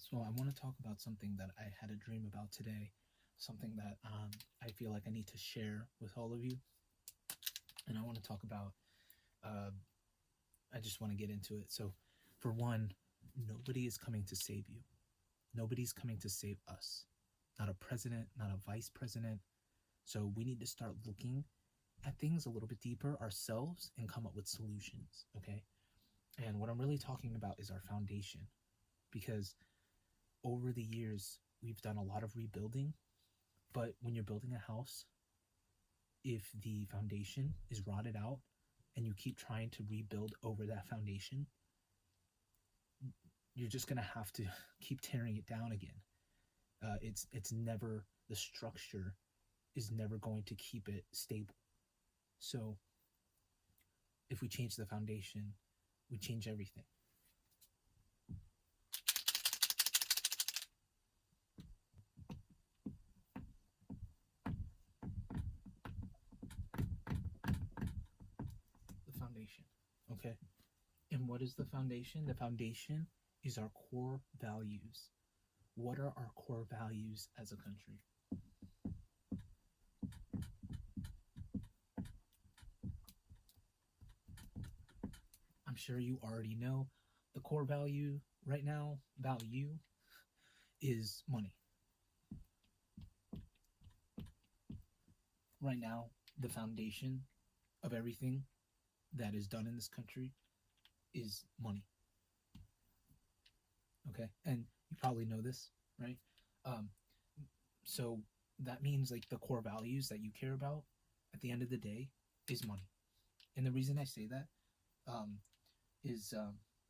So I want to talk about something that I had a dream about today, something that I feel like I need to share with all of you, and I want to talk about. Uh, I just want to get into it. So, for one, nobody is coming to save you. Nobody's coming to save us. Not a president, not a vice president. So we need to start looking at things a little bit deeper ourselves and come up with solutions. Okay. And what I'm really talking about is our foundation, because over the years we've done a lot of rebuilding. But when you're building a house, if the foundation is rotted out and you keep trying to rebuild over that foundation, you're just going to have to keep tearing it down again. It's never, the structure is never going to keep it stable. So if we change the foundation, we change everything. The foundation. Okay. And what is the foundation? The foundation is our core values. What are our core values as a country? I'm sure you already know the core value right now, value, is money. Right now, the foundation of everything that is done in this country is money. Okay. And you probably know this, right? Um, so that means like the core values that you care about at the end of the day is money. And the reason I say that um, is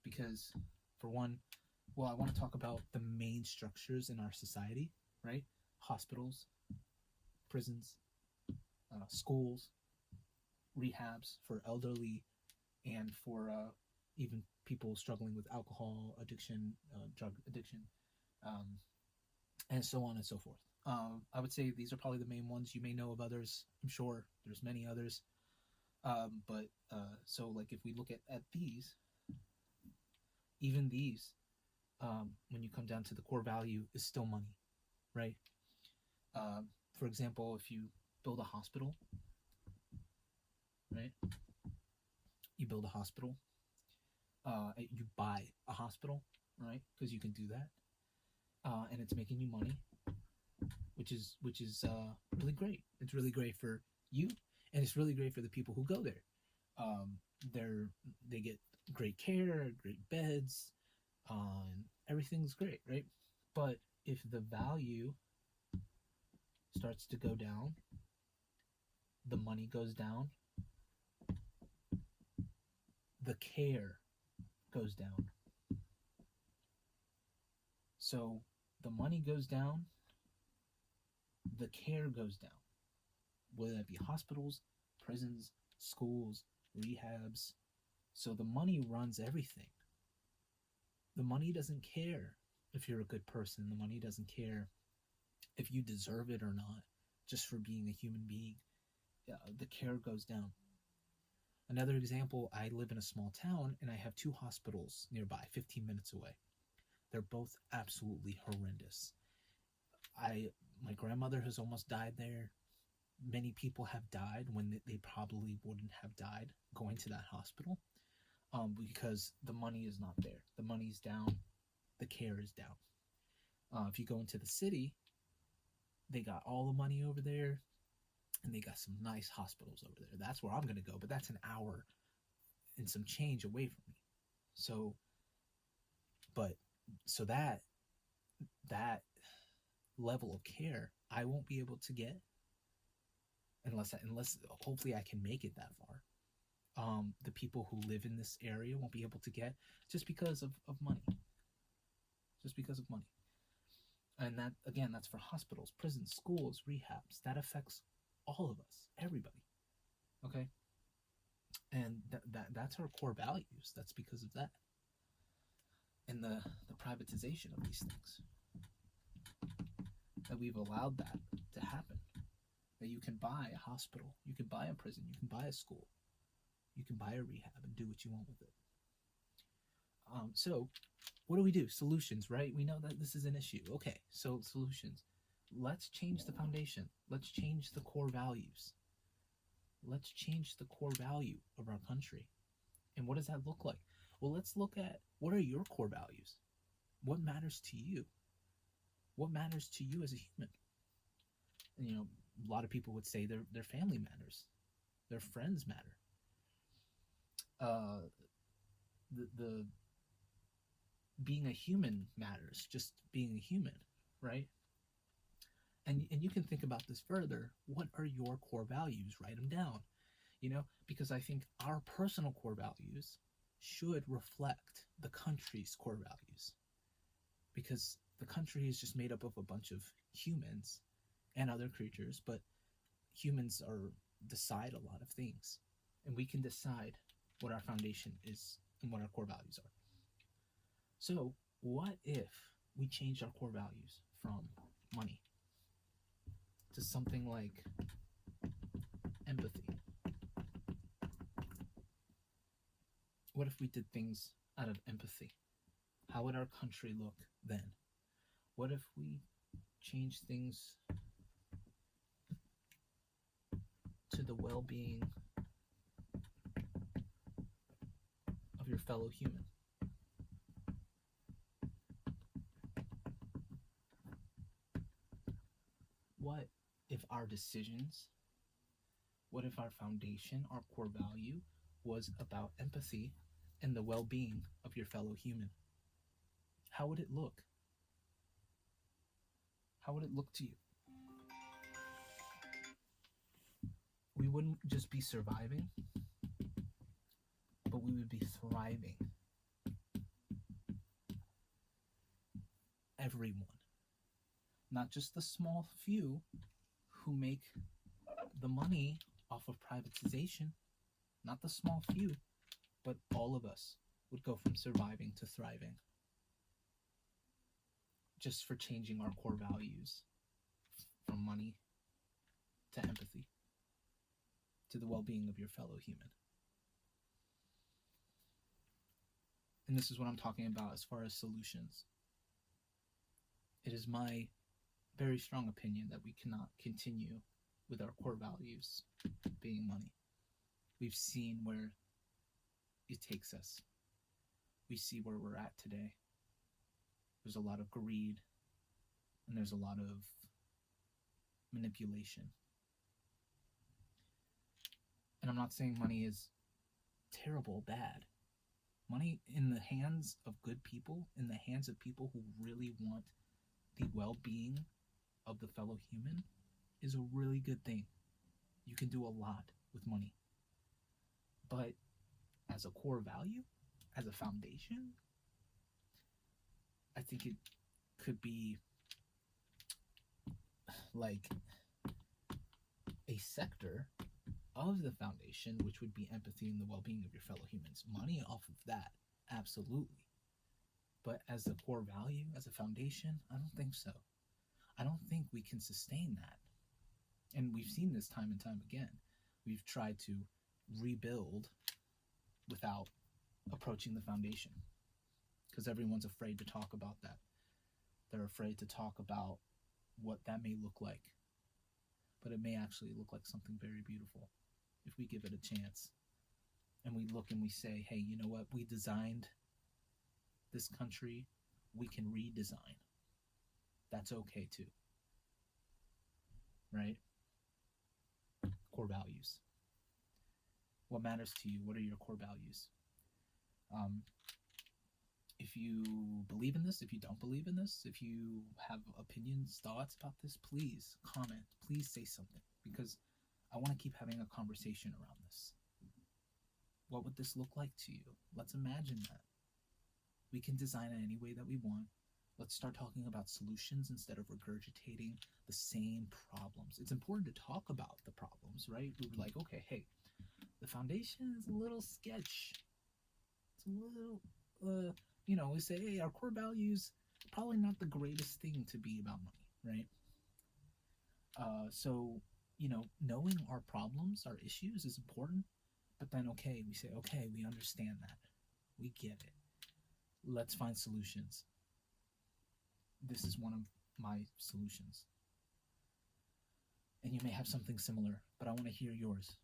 because, for one, well, I want to talk about the main structures in our society, right? Hospitals, prisons, schools, rehabs for elderly, and for even people struggling with alcohol addiction, drug addiction, um, and so on and so forth. I would say these are probably the main ones. You may know of others. I'm sure there's many others. But so like if we look at these, even these, when you come down to the core value, is still money, right? For example, if you build a hospital, right? You build a hospital. You buy a hospital, right? Because you can do that, and it's making you money, which is really great. It's really great for you, and it's really great for the people who go there. Um, they get great care, great beds, and everything's great, right? But if the value starts to go down, the money goes down, the care goes down. So the money goes down, the care goes down, whether that be hospitals, prisons, schools, rehabs. So the money runs everything. The money doesn't care if you're a good person. The money doesn't care if you deserve it or not, just for being a human being. The care goes down. Another example, I live in a small town and I have two hospitals nearby, 15 minutes away. They're both absolutely horrendous. My grandmother has almost died there. Many people have died when they probably wouldn't have died going to that hospital, because the money is not there. The money's down. The care is down. If you go into the city, they got all the money over there, and they got some nice hospitals over there. That's where I'm going to go, but that's an hour and some change away from me. So, but so that level of care I won't be able to get unless hopefully I can make it that far. The people who live in this area won't be able to get, just because of money. Just because of money. And that, again, that's for hospitals, prisons, schools, rehabs. That affects all of us, everybody. Okay? And that's our core values. That's because of that. And the privatization of these things. That we've allowed that to happen. That you can buy a hospital, you can buy a prison, you can buy a school, you can buy a rehab and do what you want with it. So what do we do? Solutions, right? We know that this is an issue. Okay, so solutions. Let's change the foundation. Let's change the core values. Let's change the core value of our country. And what does that look like? Well, let's look at what are your core values? What matters to you? What matters to you as a human? And, a lot of people would say their family matters, their friends matter. The being a human matters, just being a human, right? And you can think about this further. What are your core values? Write them down, because I think our personal core values should reflect the country's core values, because the country is just made up of a bunch of humans and other creatures, but humans decide a lot of things, and we can decide what our foundation is and what our core values are. So what if we change our core values from money to something like empathy? What if we did things out of empathy? How would our country look then? What if we changed things to the well-being of your fellow human? What if our decisions, what if our foundation, our core value, was about empathy and the well-being of your fellow human? How would it look? How would it look to you? We wouldn't just be surviving, but we would be thriving. Everyone. Not just the small few who make the money off of privatization, not the small few, but all of us would go from surviving to thriving, just for changing our core values from money to empathy to the well-being of your fellow human. And this is what I'm talking about as far as solutions. It is my very strong opinion that we cannot continue with our core values being money. We've seen where it takes us. We see where we're at today. There's a lot of greed, and there's a lot of manipulation. And I'm not saying money is terrible, bad. Money in the hands of good people, in the hands of people who really want the well-being of the fellow human, is a really good thing. You can do a lot with money. But as a core value, as a foundation, I think it could be like a sector of the foundation, which would be empathy and the well-being of your fellow humans. Money off of that, absolutely. But as a core value, as a foundation, I don't think so. I don't think we can sustain that. And we've seen this time and time again. We've tried to rebuild without approaching the foundation, because everyone's afraid to talk about that. They're afraid to talk about what that may look like. But it may actually look like something very beautiful if we give it a chance. And we look and we say, hey, you know what? We designed this country. We can redesign. That's okay too. Right? Core values. What matters to you? What are your core values? If you believe in this, if you don't believe in this, if you have opinions, thoughts about this, please comment. Please say something, because I want to keep having a conversation around this. What would this look like to you? Let's imagine that. We can design it any way that we want. Let's start talking about solutions instead of regurgitating the same problems. It's important to talk about the problems, right? We're like, okay, hey, the foundation is a little sketch. It's a little, we say, hey, our core values, probably not the greatest thing to be about money, right? So, knowing our problems, our issues is important, but then, okay, we say, okay, we understand that. We get it. Let's find solutions. This is one of my solutions. And you may have something similar, but I want to hear yours.